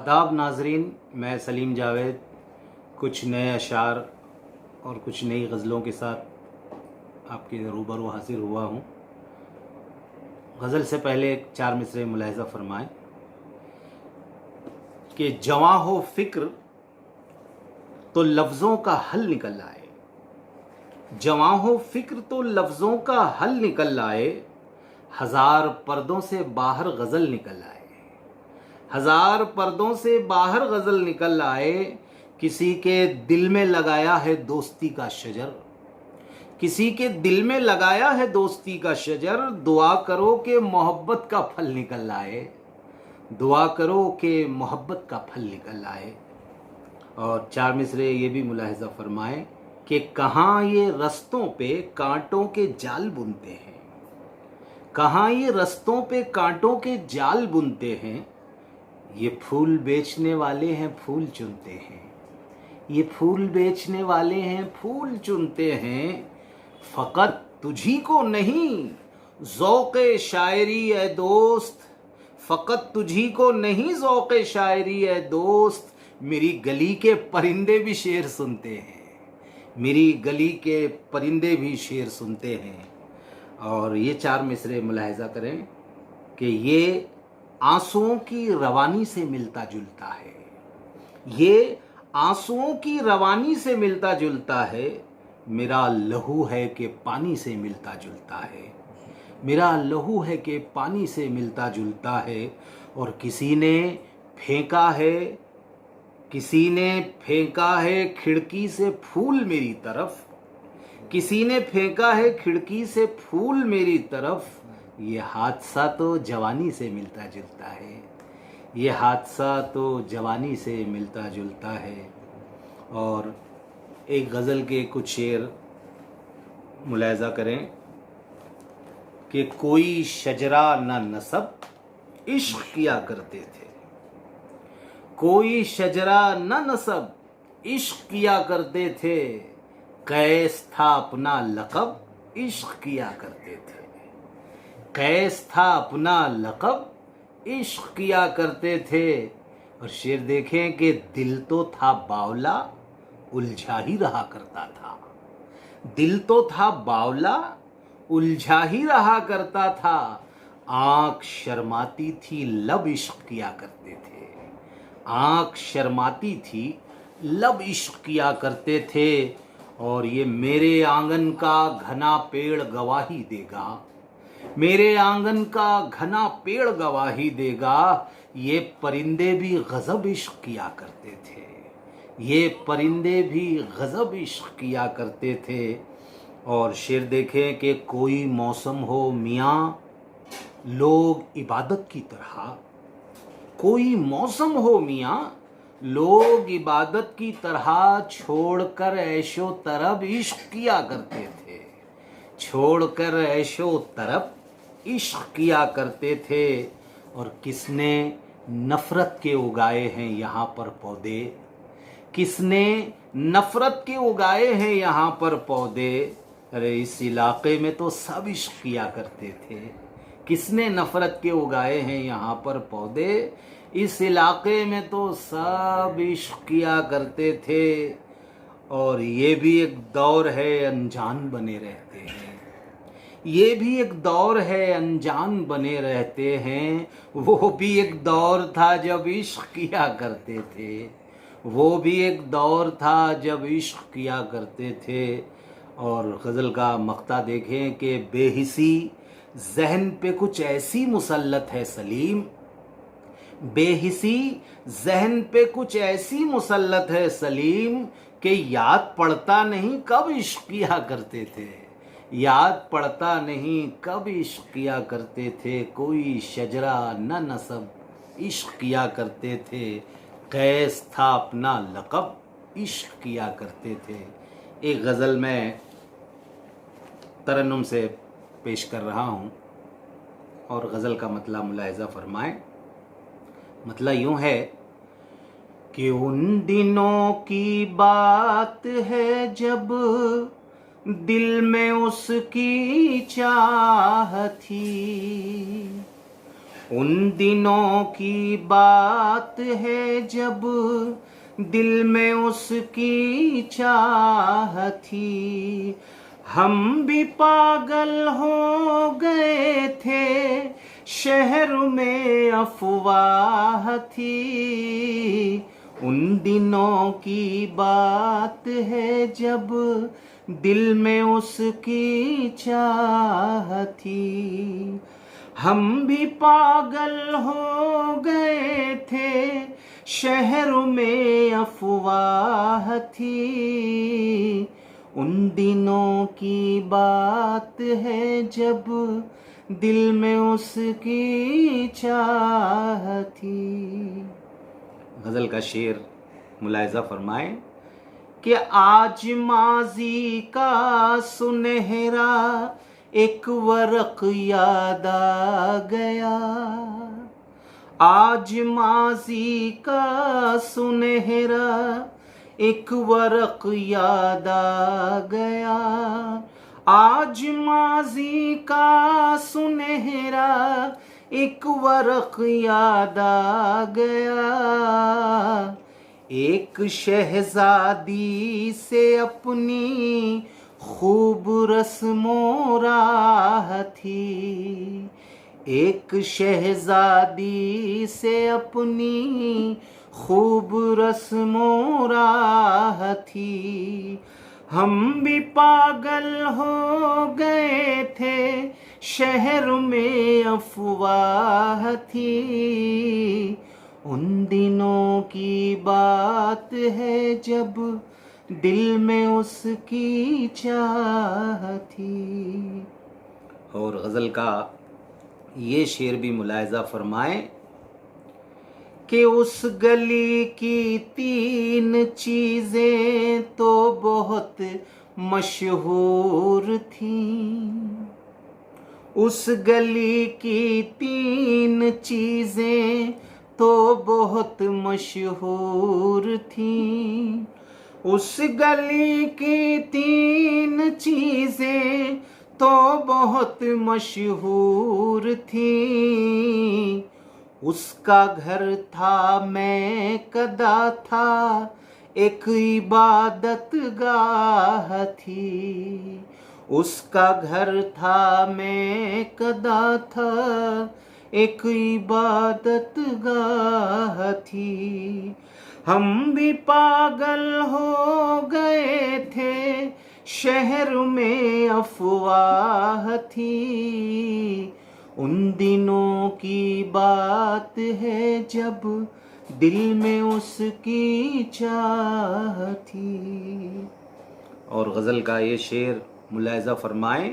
आदाब नाजरीन, मैं सलीम जावेद कुछ नए अशार और कुछ नई गज़लों के साथ आपके रूबरू हाजिर हुआ हूँ। गज़ल से पहले एक चार मिसरे मुलाहिज़ा फरमाएं कि जवां हो फ़िक्र तो लफ्ज़ों का हल निकल आए, जवां हो फ़िक्र तो लफ्ज़ों का हल निकल आए, हज़ार पर्दों से बाहर गज़ल निकल आए, हजार पर्दों से बाहर गजल निकल आए। किसी के दिल में लगाया है दोस्ती का शजर, किसी के दिल में लगाया है दोस्ती का शजर, दुआ करो कि मोहब्बत का फल निकल आए, दुआ करो कि मोहब्बत का फल निकल आए। और चार मिसरे ये भी मुलाहिज़ा फरमाएं कि कहाँ ये रस्तों पे कांटों के जाल बुनते हैं, कहाँ ये रस्तों पे कांटों के जाल बुनते हैं, ये फूल बेचने वाले हैं फूल चुनते हैं, ये फूल बेचने वाले हैं फूल चुनते हैं, फ़कत तुझी को नहीं ज़ौक़े शायरी ए दोस्त, फ़कत तुझी को नहीं ज़ौक़े शायरी ए दोस्त, मेरी गली के परिंदे भी शेर सुनते हैं, मेरी गली के परिंदे भी शेर सुनते हैं। और ये चार मिसरे मुलाहिज़ा करें कि ये आंसुओं की रवानी से मिलता जुलता है, ये आंसुओं की रवानी से मिलता जुलता है, मेरा लहू है कि पानी से मिलता जुलता है, मेरा लहू है कि पानी से मिलता जुलता है। और किसी ने फेंका है, किसी ने फेंका है खिड़की से फूल मेरी तरफ, किसी ने फेंका है खिड़की से फूल मेरी तरफ, ये हादसा तो जवानी से मिलता जुलता है, ये हादसा तो जवानी से मिलता जुलता है। और एक गज़ल के कुछ शेर मुलाहिज़ा करें कि कोई शजरा न नसब इश्क किया करते थे, कोई शजरा न नसब इश्क किया करते थे, कैस था अपना लक़ब इश्क किया करते थे, कैस था अपना लक़ब इश्क किया करते थे। और शेर देखें कि दिल तो था बावला उलझा ही रहा करता था, दिल तो था बावला उलझा ही रहा करता था, आँख शर्माती थी लब इश्क किया करते थे, आँख शर्माती थी लब इश्क किया करते थे। और ये मेरे आंगन का घना पेड़ गवाही देगा, मेरे आंगन का घना पेड़ गवाही देगा, ये परिंदे भी गज़ब इश्क किया करते थे, ये परिंदे भी गज़ब इश्क किया करते थे। और शेर देखें कि कोई मौसम हो मियाँ लोग इबादत की तरह, कोई मौसम हो मियाँ लोग इबादत की तरह, छोड़कर ऐशो तरब इश्क किया करते थे, छोड़कर ऐशो तरब इश्क किया करते थे। और किसने नफ़रत के उगाए हैं यहाँ पर पौधे, किसने नफ़रत के उगाए हैं यहाँ पर पौधे, अरे इस इलाके में तो सब इश्क किया करते थे, किसने नफ़रत के उगाए हैं यहाँ पर पौधे, इस इलाके में तो सब इश्क किया करते थे। और ये भी एक दौर है अनजान बने रहते हैं, ये भी एक दौर है अनजान बने रहते हैं, वो भी एक दौर था जब इश्क किया करते थे, वो भी एक दौर था जब इश्क किया करते थे। और गज़ल का मक़ता देखें कि बेहिसी ज़हन पे कुछ ऐसी मुसल्लत है सलीम, बेहिसी ज़हन पे कुछ ऐसी मुसल्लत है सलीम, कि याद पड़ता नहीं कब इश्क किया करते थे, याद पड़ता नहीं कब इश्क किया करते थे, कोई शजरा न नसब इश्क किया करते थे, कैस था अपना लक़ब इश्क किया करते थे। एक गज़ल मैं तरन्नुम से पेश कर रहा हूँ और गज़ल का मतलब मुलाहिज़ा फरमाएं। मतलब यूँ है कि उन दिनों की बात है जब दिल में उसकी चाह थी, उन दिनों की बात है जब दिल में उसकी चाह थी, हम भी पागल हो गए थे, शहर में अफवाह थी। उन दिनों की बात है जब दिल में उसकी चाह थी, हम भी पागल हो गए थे, शहर में अफवाह थी। उन दिनों की बात है जब दिल में उसकी चाह थी। गज़ल का शेर मुलाहिज़ा फरमाएं कि आज माजी का सुनहरा एक वरक याद आ गया, आज माजी का सुनहरा एक वरक याद आ गया, आज माजी का सुनहरा एक वरक याद आ गया। एक शहजादी से अपनी खूब रस्मों राह थी, एक शहजादी से अपनी खूब रस्मों राह थी, हम भी पागल हो गए थे, शहर में अफवाह थी। उन दिनों की बात है जब दिल में उसकी चाह थी। और गज़ल का ये शेर भी मुलाहिज़ा फरमाएं कि उस गली की 3 चीज़ें तो बहुत मशहूर थीं, उस गली की 3 चीज़ें तो बहुत मशहूर थीं, उस गली की 3 चीज़ें तो बहुत मशहूर थीं। उसका घर था, मैं कदा था, एक इबादत गाह थी, उसका घर था, मैं कदा था, एक इबादत गाह थी, हम भी पागल हो गए थे, शहर में अफवाह थी। उन दिनों की बात है जब दिल में उसकी चाह थी। और गज़ल का ये शेर मुलाहिज़ा फरमाएं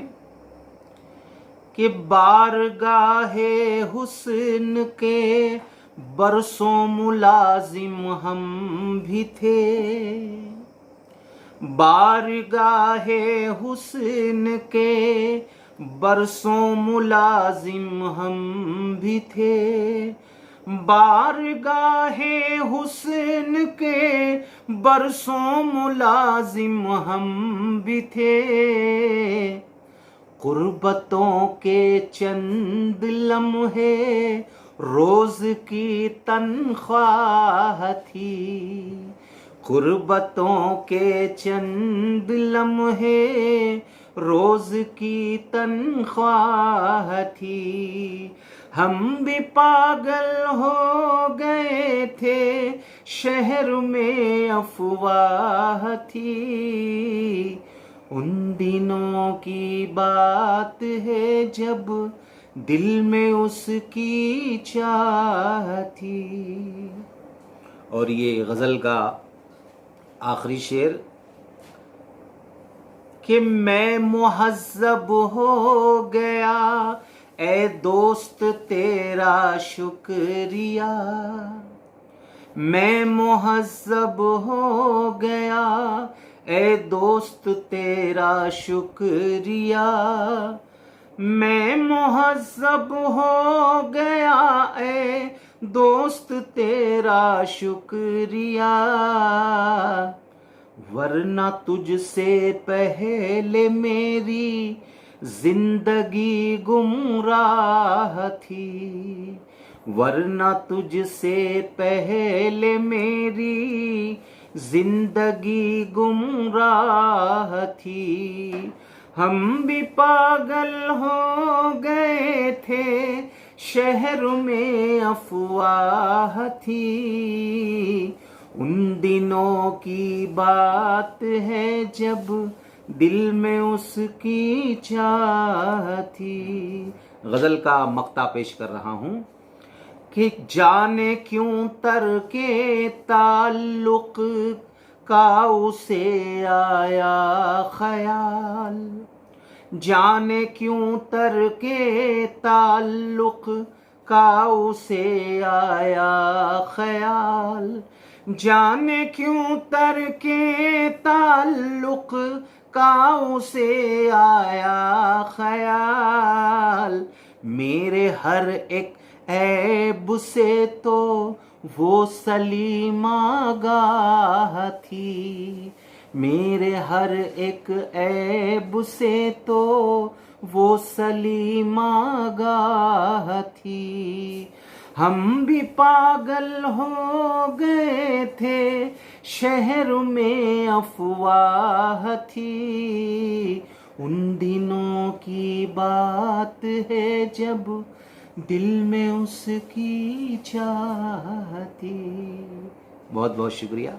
कि बारगाहे हुस्न के बरसों मुलाजिम हम भी थे, बारगाहे हुस्न के बरसों मुलाजिम हम भी थे, बारगाहे हुस्न के बरसों मुलाजिम हम भी थे, कुर्बतों के चंद लम्हे रोज की तनख्वाह थी, कुर्बतों के चंद लम्हे रोज की तनख्वाह थी, हम भी पागल हो गए थे, शहर में अफवाह थी। उन दिनों की बात है जब दिल में उसकी चाह थी। और ये गज़ल का आखिरी शेर कि मैं मुहज़्ज़ब हो गया ए दोस्त तेरा शुक्रिया, मैं मुहज़्ज़ब हो गया ए दोस्त तेरा शुक्रिया, मैं मुहज़्ज़ब हो गया ए दोस्त तेरा शुक्रिया, वरना तुझसे पहले मेरी जिंदगी गुमराह थी, वरना तुझसे पहले मेरी जिंदगी गुमराह थी। हम भी पागल हो गए थे, शहर में अफवाह थी। उन दिनों की बात है जब दिल में उसकी चाह थी। गजल का मक्ता पेश कर रहा हूं कि जाने क्यों तरके ताल्लुक का उसे आया ख्याल। जाने क्यों तरके ताल्लुक का उसे आया ख्याल। जाने क्यों तरके ताल्लुक का उसे आया ख्याल। मेरे हर एक ऐब से तो वो सलीमा गाह थी। मेरे हर एक ऐब से तो वो सलीमा गाह थी। हम भी पागल हो गए थे, शहर में अफवाह थी। उन दिनों की बात है जब दिल में उसकी चाह थी। बहुत बहुत शुक्रिया।